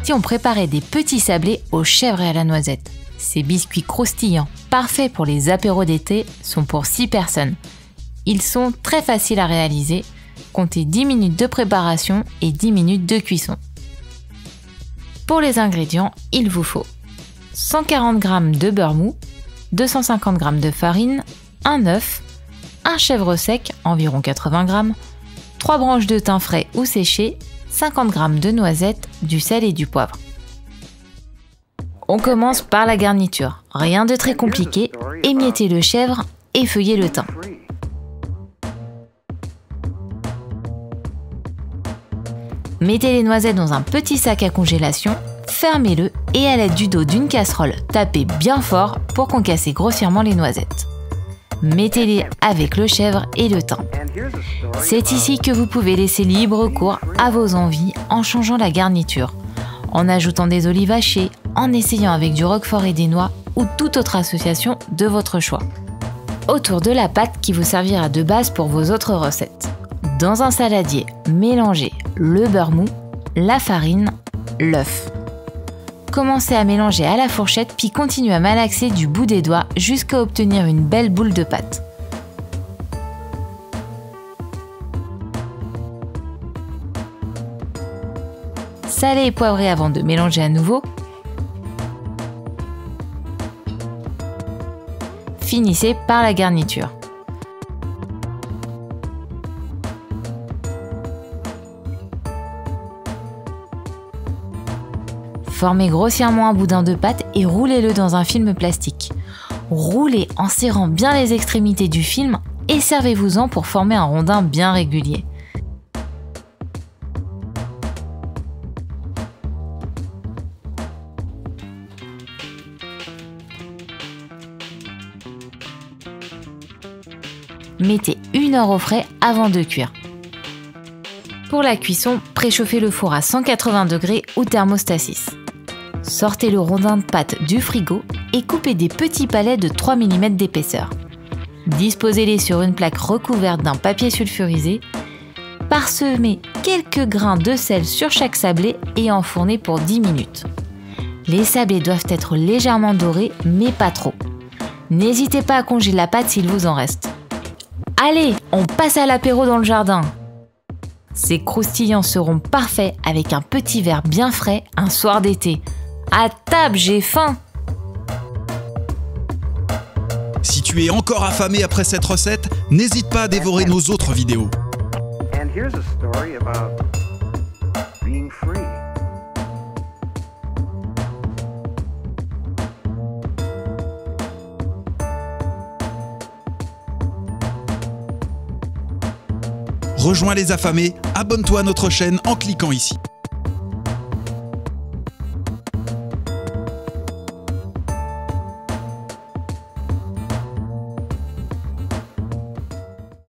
partie, on préparait des petits sablés aux chèvres et à la noisette. Ces biscuits croustillants, parfaits pour les apéros d'été, sont pour 6 personnes. Ils sont très faciles à réaliser. Comptez 10 minutes de préparation et 10 minutes de cuisson. Pour les ingrédients, il vous faut 140 g de beurre mou, 250 g de farine, un œuf, un chèvre sec, environ 80 g, 3 branches de thym frais ou séché, 50 g de noisettes, du sel et du poivre. On commence par la garniture. Rien de très compliqué, émiettez le chèvre et feuillez le thym. Mettez les noisettes dans un petit sac à congélation, fermez-le et à l'aide du dos d'une casserole, tapez bien fort pour concasser grossièrement les noisettes. Mettez-les avec le chèvre et le thym. C'est ici que vous pouvez laisser libre cours à vos envies en changeant la garniture, en ajoutant des olives hachées, en essayant avec du roquefort et des noix ou toute autre association de votre choix. Autour de la pâte qui vous servira de base pour vos autres recettes. Dans un saladier, mélangez le beurre mou, la farine, l'œuf. Commencez à mélanger à la fourchette puis continuez à malaxer du bout des doigts jusqu'à obtenir une belle boule de pâte. Salez et poivrez avant de mélanger à nouveau. Finissez par la garniture. Formez grossièrement un boudin de pâte et roulez-le dans un film plastique. Roulez en serrant bien les extrémités du film et servez-vous-en pour former un rondin bien régulier. Mettez 1 heure au frais avant de cuire. Pour la cuisson, préchauffez le four à 180 degrés ou thermostat 6. Sortez le rondin de pâte du frigo et coupez des petits palets de 3 mm d'épaisseur. Disposez-les sur une plaque recouverte d'un papier sulfurisé. Parsemez quelques grains de sel sur chaque sablé et enfournez pour 10 minutes. Les sablés doivent être légèrement dorés, mais pas trop. N'hésitez pas à congeler la pâte s'il vous en reste. Allez, on passe à l'apéro dans le jardin. Ces croustillants seront parfaits avec un petit verre bien frais un soir d'été. À table, j'ai faim! Si tu es encore affamé après cette recette, n'hésite pas à dévorer nos autres vidéos. Rejoins les affamés, abonne-toi à notre chaîne en cliquant ici.